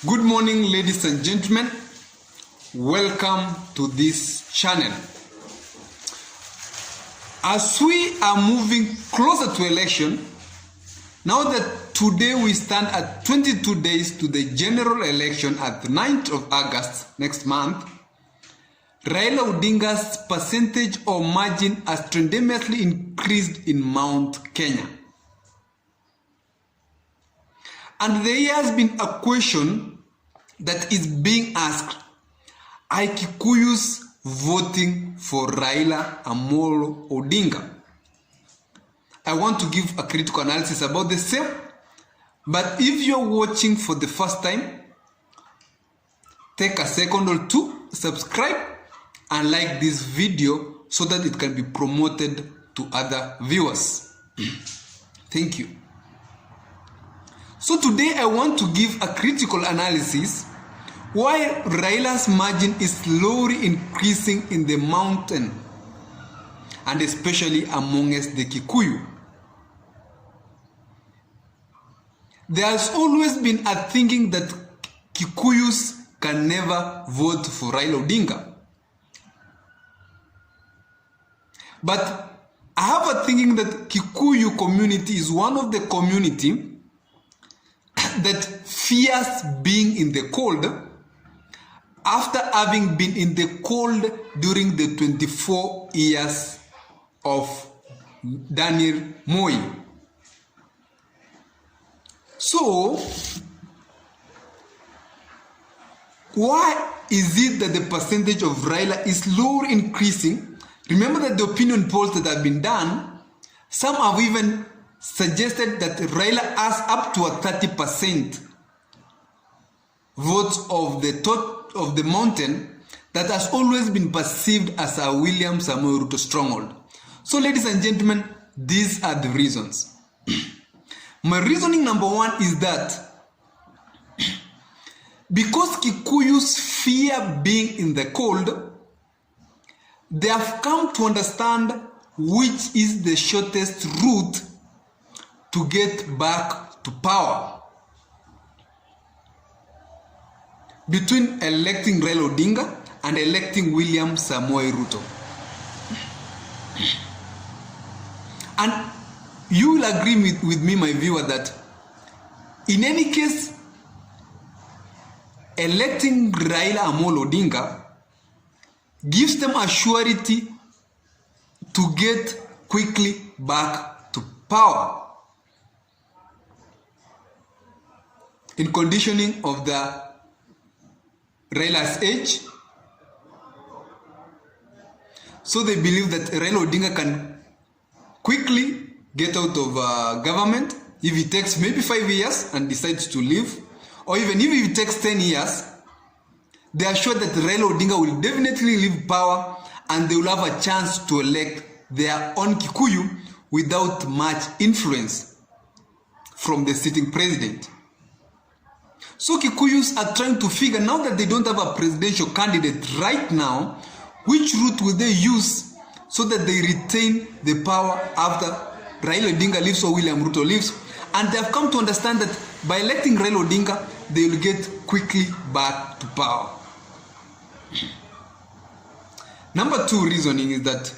Good morning, ladies and gentlemen. Welcome to this channel. As we are moving closer to election, now that today we stand at 22 days to the general election at the 9th of August next month, Raila Odinga's percentage or margin has tremendously increased in Mount Kenya. And there has been a question that is being asked: are KIKUYU'S voting for Raila Amolo Odinga? I want to give a critical analysis about the same, but if you're watching for the first time, take a second or two, subscribe and like this video so that it can be promoted to other viewers. Thank you. So today I want to give a critical analysis why Raila's margin is slowly increasing in the mountain and especially amongst the Kikuyu. There has always been a thinking that KIKUYU'S can never vote for Raila Odinga. But I have a thinking that Kikuyu community is one of the community that fears being in the cold after having been in the cold during the 24 years of Daniel Moi. So, why is it that the percentage of Raila is slowly increasing? Remember that the opinion polls that have been done, some have even suggested that Raila has up to a 30% votes of the mountain that has always been perceived as a William Samoei Ruto stronghold. So, ladies and gentlemen, these are the reasons. My reasoning number one is that because KIKUYU'S fear being in the cold, they have come to understand which is the shortest route to get back to power. Between electing Raila Odinga and electing William Samoei Ruto. And you will agree with me, my viewer, that in any case, electing Raila Amolo Odinga gives them a surety to get quickly back to power. In conditioning of the Raila's age, so they believe that Raila Odinga can quickly get out of government if he takes maybe 5 years and decides to leave, or even if it takes 10 years, they are sure that Raila Odinga will definitely leave power and they will have a chance to elect their own Kikuyu without much influence from the sitting president. So KIKUYU'S are trying to figure, now that they don't have a presidential candidate right now, which route will they use so that they retain the power after Raila Odinga leaves or William Ruto leaves. And they have come to understand that by electing Raila Odinga, they will get quickly back to power. Number two reasoning is that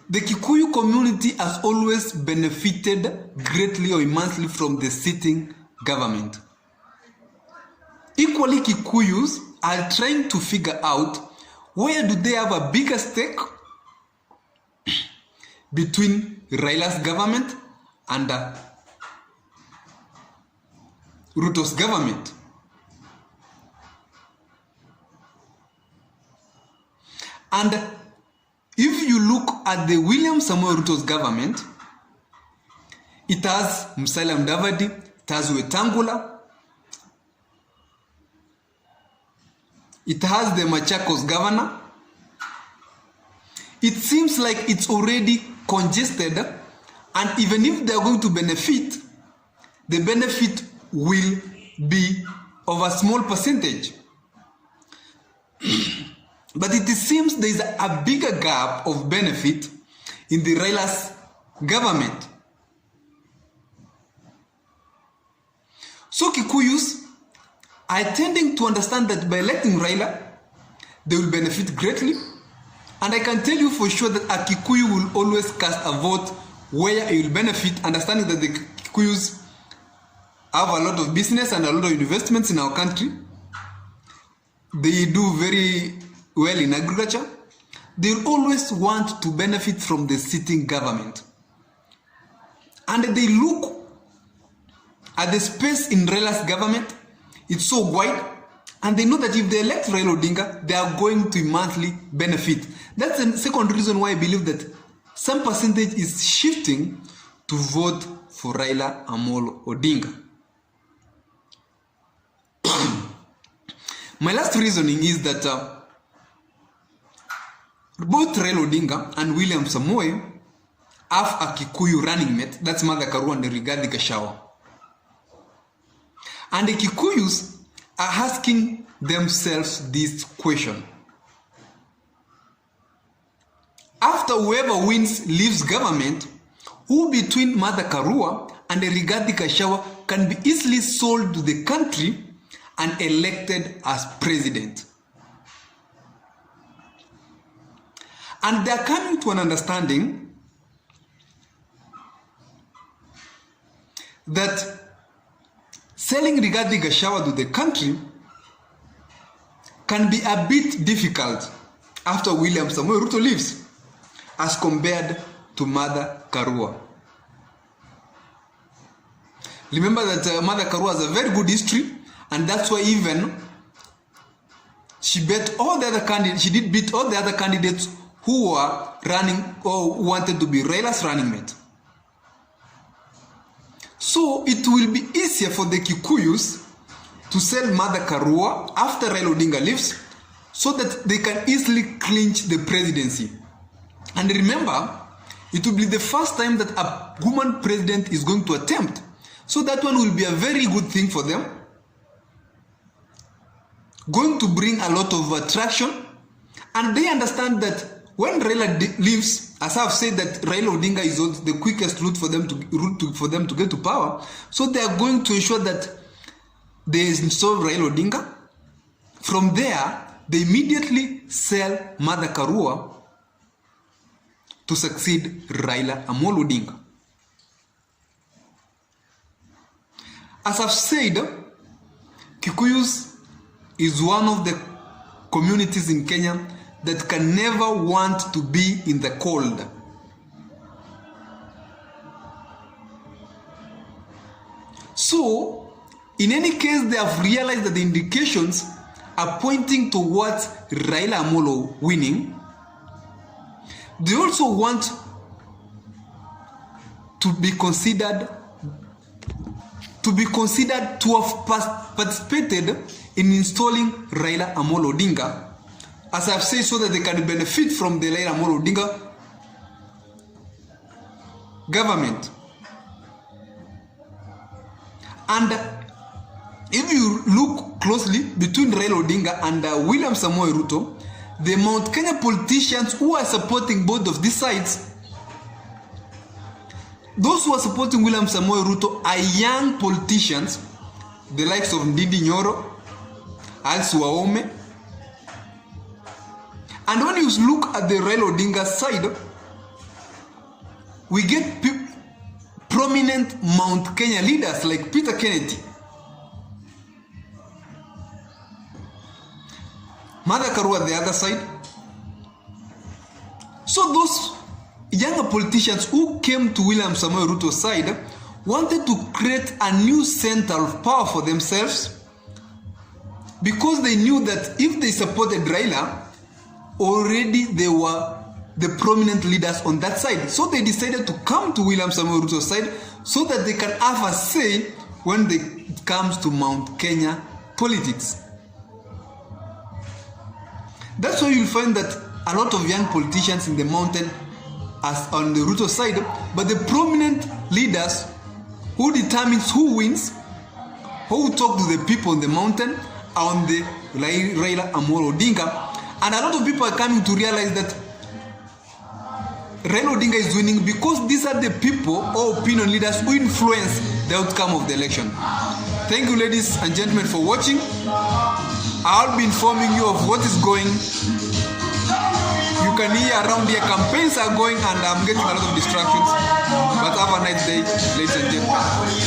the Kikuyu community has always benefited greatly or immensely from the sitting government. Equally, KIKUYU'S are trying to figure out where do they have a bigger stake between Raila's government and Ruto's government. And if you look at the William Samoei Ruto's government, it has Musalia Mudavadi, it has Wetangula, it has the Machakos governor. It seems like it's already congested, and even if they are going to benefit, the benefit will be of a small percentage. But it seems there is a bigger gap of benefit in the Raila's government. So KIKUYU'S are tending to understand that by electing Raila, they will benefit greatly. And I can tell you for sure that a Kikuyu will always cast a vote where it will benefit, understanding that the Kikuyus have a lot of business and a lot of investments in our country. They do very well in agriculture. They will always want to benefit from the sitting government. And they look at the space in Raila's government. It's so wide. And they know that if they elect Raila Odinga, they are going to immensely benefit. That's the second reason why I believe that some percentage is shifting to vote for Raila Amolo Odinga. My last reasoning is that both Raila Odinga and William Samoei have a Kikuyu running mate. That's Martha Karua and Rigathi Gachagua. And the Kikuyus are asking themselves this question. After whoever wins leaves government, who between Martha Karua and Rigathi Gachagua can be easily sold to the country and elected as president? And they are coming to an understanding that selling Rigathi Gachagua to the country can be a bit difficult after William Samoei Ruto leaves, as compared to Martha Karua. Remember that Martha Karua has a very good history, and that's why even she beat all the other candidates. She did beat all the other candidates who were running or wanted to be Raila's running mate. So it will be easier for the Kikuyus to sell Martha Karua after Raila Odinga leaves, so that they can easily clinch the presidency. And remember, it will be the first time that a woman president is going to attempt. So that one will be a very good thing for them. Going to bring a lot of attraction. And they understand that when Raila leaves, as I've said, that Raila Odinga is the quickest route for them to get to power. So they are going to ensure that they install Raila Odinga. From there, they immediately sell Martha Karua to succeed Raila Amolo Odinga. As I've said, Kikuyus is one of the communities in Kenya that can never want to be in the cold. So, in any case, they have realized that the indications are pointing towards Raila Amolo winning. They also want to be considered to have participated in installing Raila Amolo Odinga, as I've said, so that they can benefit from the Raila Amolo Odinga government. And if you look closely between Raila Odinga and William Samoei Ruto, the Mount Kenya politicians who are supporting both of these sides, those who are supporting William Samoei Ruto are young politicians, the likes of Ndindi Nyoro, Alice Wahome. And when you look at the Raila Odinga side, we get prominent Mount Kenya leaders like Peter Kennedy, Martha Karua the other side. So those younger politicians who came to William Samoei Ruto's side wanted to create a new center of power for themselves, because they knew that if they supported Raila, already they were the prominent leaders on that side. So they decided to come to William Samoei Ruto's side so that they can have a say when it comes to Mount Kenya politics. That's why you'll find that a lot of young politicians in the mountain as on the Ruto side, but the prominent leaders who determines who wins, who talk to the people on the mountain, are on the Raila Amolo Odinga. And a lot of people are coming to realize that Raila Odinga is winning because these are the people or opinion leaders who influence the outcome of the election. Thank you, ladies and gentlemen, for watching. I'll be informing you of what is going. You can hear around here campaigns are going and I'm getting a lot of distractions. But have a nice day, ladies and gentlemen.